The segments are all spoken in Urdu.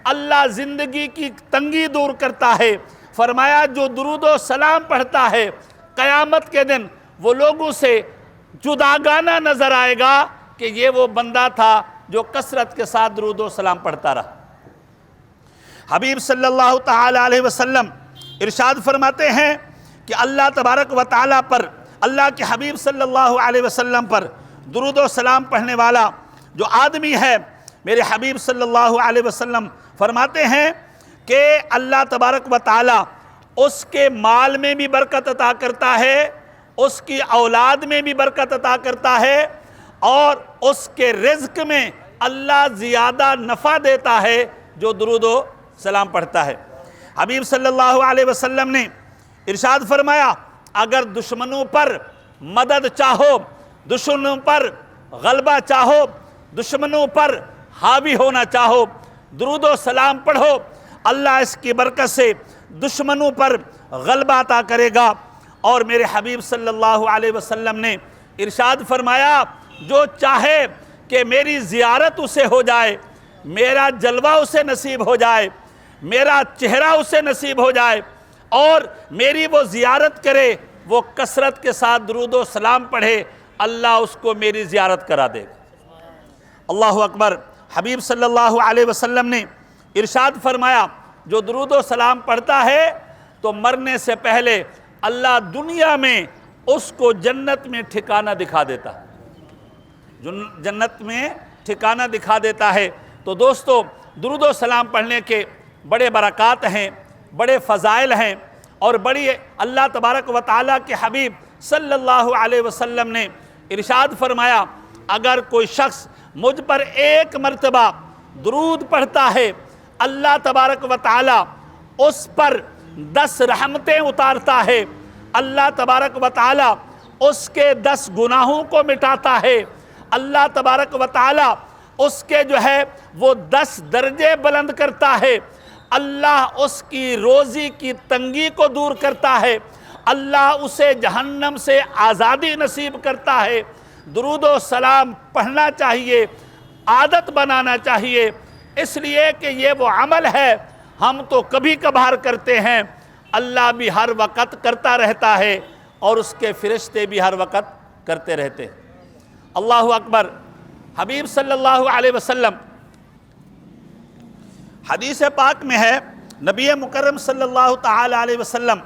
اللہ زندگی کی تنگی دور کرتا ہے۔ فرمایا جو درود و سلام پڑھتا ہے قیامت کے دن وہ لوگوں سے جداگانہ نظر آئے گا کہ یہ وہ بندہ تھا جو کثرت کے ساتھ درود و سلام پڑھتا رہا۔ حبیب صلی اللہ تعالی علیہ وسلم ارشاد فرماتے ہیں کہ اللہ تبارک و تعالیٰ پر، اللہ کے حبیب صلی اللہ علیہ وسلم پر درود و سلام پڑھنے والا جو آدمی ہے، میرے حبیب صلی اللہ علیہ وسلم فرماتے ہیں کہ اللہ تبارک و تعالیٰ اس کے مال میں بھی برکت عطا کرتا ہے، اس کی اولاد میں بھی برکت عطا کرتا ہے، اور اس کے رزق میں اللہ زیادہ نفع دیتا ہے جو درود و سلام پڑھتا ہے۔ حبیب صلی اللہ علیہ وسلم نے ارشاد فرمایا اگر دشمنوں پر مدد چاہو، دشمنوں پر غلبہ چاہو، دشمنوں پر حاوی ہونا چاہو، درود و سلام پڑھو، اللہ اس کی برکت سے دشمنوں پر غلبہ عطا کرے گا۔ اور میرے حبیب صلی اللہ علیہ وسلم نے ارشاد فرمایا جو چاہے کہ میری زیارت اسے ہو جائے، میرا جلوہ اسے نصیب ہو جائے، میرا چہرہ اسے نصیب ہو جائے اور میری وہ زیارت کرے، وہ کثرت کے ساتھ درود و سلام پڑھے، اللہ اس کو میری زیارت کرا دے گا۔ اللہ اکبر۔ حبیب صلی اللہ علیہ وسلم نے ارشاد فرمایا جو درود و سلام پڑھتا ہے تو مرنے سے پہلے اللہ دنیا میں اس کو جنت میں ٹھکانہ دکھا دیتا ہے، جنت میں ٹھکانہ دکھا دیتا ہے۔ تو دوستو درود و سلام پڑھنے کے بڑے برکات ہیں، بڑے فضائل ہیں، اور بڑی اللہ تبارک و تعالیٰ کے حبیب صلی اللہ علیہ وسلم نے ارشاد فرمایا اگر کوئی شخص مجھ پر ایک مرتبہ درود پڑھتا ہے اللہ تبارک و تعالیٰ اس پر 10 رحمتیں اتارتا ہے، اللہ تبارک و تعالیٰ اس کے 10 گناہوں کو مٹاتا ہے، اللہ تبارک و تعالیٰ اس کے جو ہے وہ 10 درجے بلند کرتا ہے، اللہ اس کی روزی کی تنگی کو دور کرتا ہے، اللہ اسے جہنم سے آزادی نصیب کرتا ہے۔ درود و سلام پڑھنا چاہیے، عادت بنانا چاہیے، اس لیے کہ یہ وہ عمل ہے ہم تو کبھی کبھار کرتے ہیں، اللہ بھی ہر وقت کرتا رہتا ہے اور اس کے فرشتے بھی ہر وقت کرتے رہتے ہیں۔ اللہ اکبر۔ حبیب صلی اللہ علیہ وسلم حدیث پاک میں ہے، نبی مکرم صلی اللہ تعالی علیہ وسلم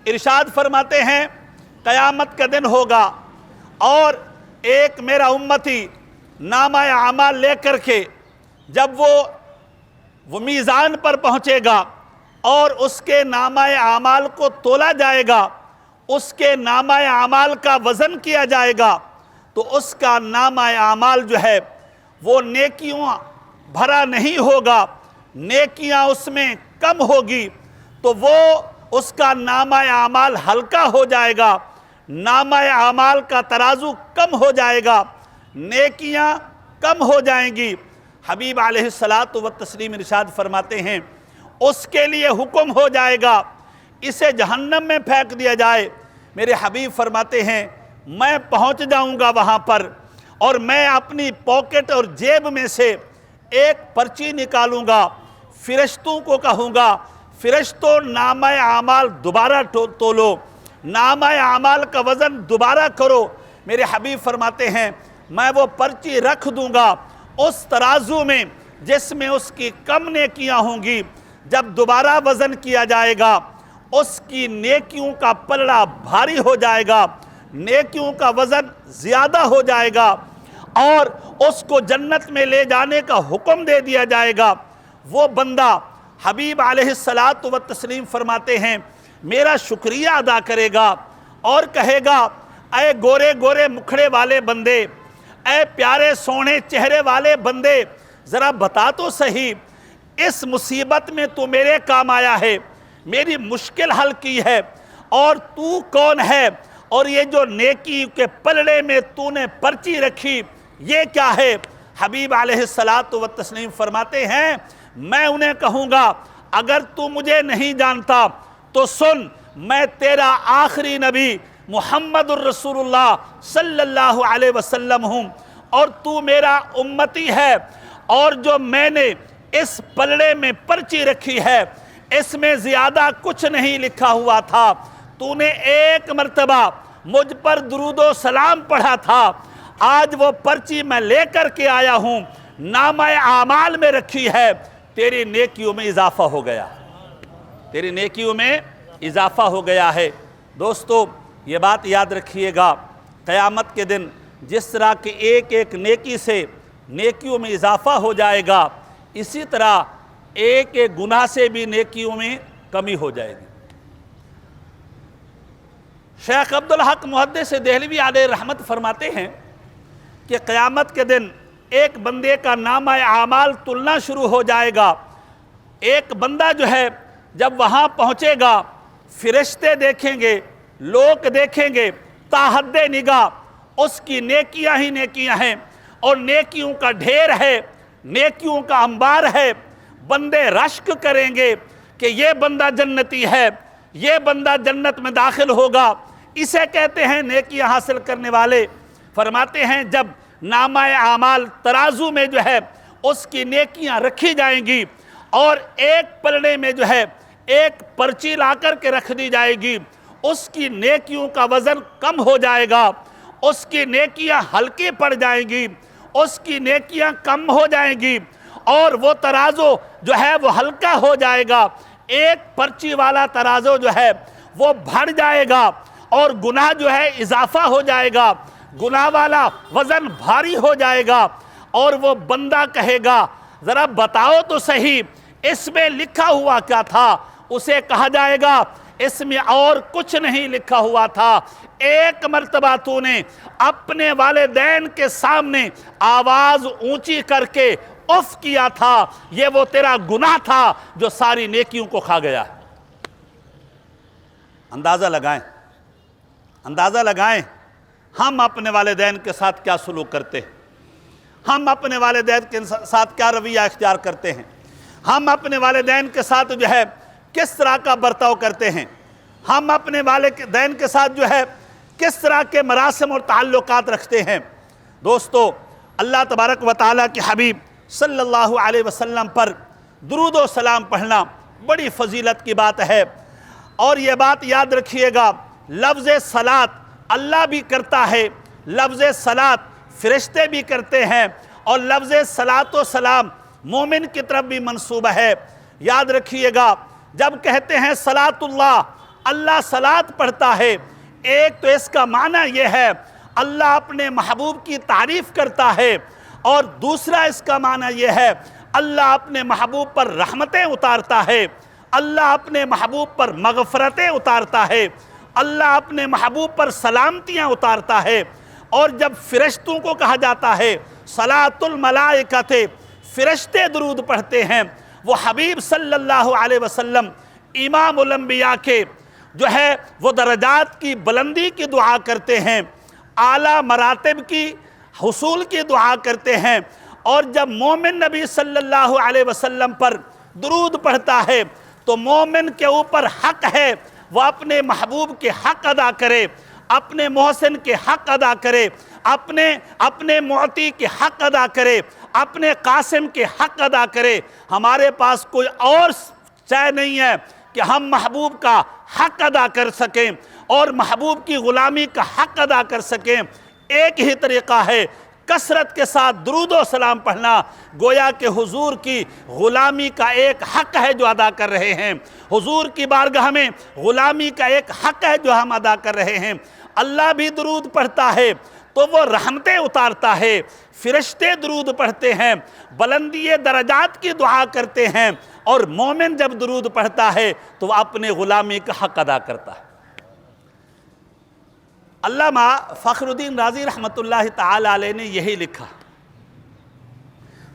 ارشاد فرماتے ہیں قیامت کا دن ہوگا اور ایک میرا امتی نامہ اعمال لے کر کے جب وہ میزان پر پہنچے گا اور اس کے نامہ اعمال کو تولا جائے گا، اس کے نامہ اعمال کا وزن کیا جائے گا، تو اس کا نامہ اعمال جو ہے وہ نیکیوں بھرا نہیں ہوگا، نیکیاں اس میں کم ہوگی، تو وہ اس کا نامہ اعمال ہلکا ہو جائے گا، نامہ اعمال کا ترازو کم ہو جائے گا، نیکیاں کم ہو جائیں گی۔ حبیب علیہ السلام ارشاد فرماتے ہیں اس کے لیے حکم ہو جائے گا اسے جہنم میں پھینک دیا جائے۔ میرے حبیب فرماتے ہیں میں پہنچ جاؤں گا وہاں پر اور میں اپنی پاکٹ اور جیب میں سے ایک پرچی نکالوں گا، فرشتوں کو کہوں گا فرشتوں نامہ اعمال دوبارہ تولو، نامہ اعمال کا وزن دوبارہ کرو۔ میرے حبیب فرماتے ہیں میں وہ پرچی رکھ دوں گا اس ترازو میں جس میں اس کی کم نیکیاں ہوں گی، جب دوبارہ وزن کیا جائے گا اس کی نیکیوں کا پلڑا بھاری ہو جائے گا، نیکیوں کا وزن زیادہ ہو جائے گا اور اس کو جنت میں لے جانے کا حکم دے دیا جائے گا۔ وہ بندہ حبیب علیہ السلام فرماتے ہیں میرا شکریہ ادا کرے گا اور کہے گا اے گورے گورے مکھڑے والے بندے، اے پیارے سونے چہرے والے بندے، ذرا بتا تو صحیح اس مصیبت میں تو میرے کام آیا ہے، میری مشکل حل کی ہے، اور تو کون ہے اور یہ جو نیکی کے پلڑے میں تو نے پرچی رکھی یہ کیا ہے؟ حبیب علیہ السلام فرماتے ہیں میں انہیں کہوں گا اگر تو مجھے نہیں جانتا تو سن، میں تیرا آخری نبی محمد الرسول اللہ صلی اللہ علیہ وسلم ہوں اور تو میرا امتی ہے، اور جو میں نے اس پلڑے میں پرچی رکھی ہے، اس میں زیادہ کچھ نہیں لکھا ہوا تھا، تو نے ایک مرتبہ مجھ پر درود و سلام پڑھا تھا، آج وہ پرچی میں لے کر کے آیا ہوں، نامہ اعمال میں رکھی ہے، تیری نیکیوں میں اضافہ ہو گیا، تیری نیکیوں میں اضافہ ہو گیا ہے۔ دوستو یہ بات یاد رکھیے گا، قیامت کے دن جس طرح کہ ایک ایک نیکی سے نیکیوں میں اضافہ ہو جائے گا، اسی طرح ایک ایک گناہ سے بھی نیکیوں میں کمی ہو جائے گی۔ شیخ عبدالحق محدث دہلوی علیہ رحمت فرماتے ہیں کہ قیامت کے دن ایک بندے کا نامہ اعمال تلنا شروع ہو جائے گا۔ ایک بندہ جو ہے جب وہاں پہنچے گا، فرشتے دیکھیں گے، لوگ دیکھیں گے، تا حد نگاہ اس کی نیکیاں ہی نیکیاں ہیں اور نیکیوں کا ڈھیر ہے، نیکیوں کا انبار ہے۔ بندے رشک کریں گے کہ یہ بندہ جنتی ہے، یہ بندہ جنت میں داخل ہوگا، اسے کہتے ہیں نیکیاں حاصل کرنے والے۔ فرماتے ہیں جب نامہ اعمال ترازو میں جو ہے اس کی نیکیاں رکھی جائیں گی اور ایک پلڑے میں جو ہے ایک پرچی لا کر کے رکھ دی جائے گی، اس کی نیکیوں کا وزن کم ہو جائے گا، اس کی نیکیاں ہلکی پڑ جائیں گی، اس کی نیکیاں کم ہو جائیں گی اور وہ ترازو جو ہے وہ ہلکا ہو جائے گا۔ ایک پرچی والا ترازو جو ہے وہ بڑھ جائے گا اور گناہ جو ہے اضافہ ہو جائے گا، گناہ والا وزن بھاری ہو جائے گا اور وہ بندہ کہے گا ذرا بتاؤ تو صحیح اس میں لکھا ہوا کیا تھا؟ اسے کہا جائے گا اس میں اور کچھ نہیں لکھا ہوا تھا، ایک مرتبہ تو نے اپنے والدین کے سامنے آواز اونچی کر کے اف کیا تھا، یہ وہ تیرا گناہ تھا جو ساری نیکیوں کو کھا گیا۔ اندازہ لگائیں، اندازہ لگائیں ہم اپنے والدین کے ساتھ کیا سلوک کرتے ہیں، ہم اپنے والدین کے ساتھ کیا رویہ اختیار کرتے ہیں، ہم اپنے والدین کے ساتھ جو ہے کس طرح کا برتاؤ کرتے ہیں، ہم اپنے والدین کے ساتھ جو ہے کس طرح کے مراسم اور تعلقات رکھتے ہیں۔ دوستو اللہ تبارک و تعالیٰ کے حبیب صلی اللہ علیہ وسلم پر درود و سلام پڑھنا بڑی فضیلت کی بات ہے، اور یہ بات یاد رکھیے گا لفظ صلاۃ اللہ بھی کرتا ہے، لفظ صلاۃ فرشتے بھی کرتے ہیں، اور لفظ صلاۃ و سلام مومن کی طرف بھی منصوبہ ہے۔ یاد رکھیے گا جب کہتے ہیں صلاۃ اللہ، اللہ صلاۃ پڑھتا ہے، ایک تو اس کا معنی یہ ہے اللہ اپنے محبوب کی تعریف کرتا ہے، اور دوسرا اس کا معنی یہ ہے اللہ اپنے محبوب پر رحمتیں اتارتا ہے، اللہ اپنے محبوب پر مغفرتیں اتارتا ہے، اللہ اپنے محبوب پر سلامتیاں اتارتا ہے۔ اور جب فرشتوں کو کہا جاتا ہے صلاۃ الملائکۃ، فرشتے درود پڑھتے ہیں، وہ حبیب صلی اللہ علیہ وسلم امام الانبیاء کے جو ہے وہ درجات کی بلندی کی دعا کرتے ہیں، اعلیٰ مراتب کی حصول کی دعا کرتے ہیں۔ اور جب مومن نبی صلی اللہ علیہ وسلم پر درود پڑھتا ہے تو مومن کے اوپر حق ہے وہ اپنے محبوب کے حق ادا کرے، اپنے محسن کے حق ادا کرے، اپنے معطی کے حق ادا کرے، اپنے قاسم کے حق ادا کرے۔ ہمارے پاس کوئی اور چائے نہیں ہے کہ ہم محبوب کا حق ادا کر سکیں اور محبوب کی غلامی کا حق ادا کر سکیں۔ ایک ہی طریقہ ہے کثرت کے ساتھ درود و سلام پڑھنا، گویا کہ حضور کی غلامی کا ایک حق ہے جو ادا کر رہے ہیں، حضور کی بارگاہ میں غلامی کا ایک حق ہے جو ہم ادا کر رہے ہیں۔ اللہ بھی درود پڑھتا ہے تو وہ رحمتیں اتارتا ہے، فرشتے درود پڑھتے ہیں، بلندی درجات کی دعا کرتے ہیں، اور مومن جب درود پڑھتا ہے تو وہ اپنے غلامی کا حق ادا کرتا ہے۔ علامہ فخر الدین رازی رحمۃ اللہ تعالی علیہ نے یہی لکھا،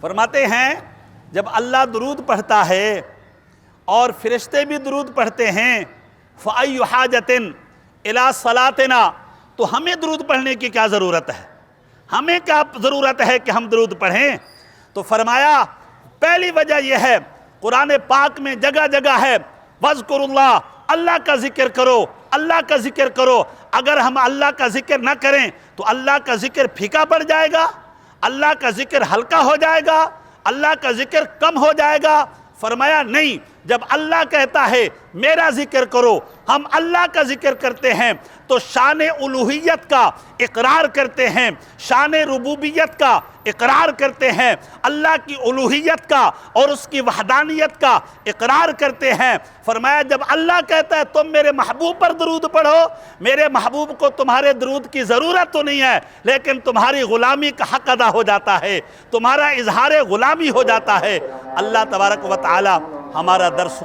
فرماتے ہیں جب اللہ درود پڑھتا ہے اور فرشتے بھی درود پڑھتے ہیں فَأَيُّ حَاجَةٍ إِلَىٰ صَلَاتِنَا، تو ہمیں درود پڑھنے کی کیا ضرورت ہے، ہمیں کیا ضرورت ہے کہ ہم درود پڑھیں؟ تو فرمایا پہلی وجہ یہ ہے قرآن پاک میں جگہ جگہ ہے وَاذْكُرُوا اللَّهَ، اللہ کا ذکر کرو، اللہ کا ذکر کرو۔ اگر ہم اللہ کا ذکر نہ کریں تو اللہ کا ذکر پھیکا پڑ جائے گا، اللہ کا ذکر ہلکا ہو جائے گا، اللہ کا ذکر کم ہو جائے گا؟ فرمایا نہیں، جب اللہ کہتا ہے میرا ذکر کرو، ہم اللہ کا ذکر کرتے ہیں تو شان الوہیت کا اقرار کرتے ہیں، شان ربوبیت کا اقرار کرتے ہیں، اللہ کی الوہیت کا اور اس کی وحدانیت کا اقرار کرتے ہیں۔ فرمایا جب اللہ کہتا ہے تم میرے محبوب پر درود پڑھو، میرے محبوب کو تمہارے درود کی ضرورت تو نہیں ہے، لیکن تمہاری غلامی کا حق ادا ہو جاتا ہے، تمہارا اظہار غلامی ہو جاتا ہے۔ اللہ تبارک و تعالی ہمارا درس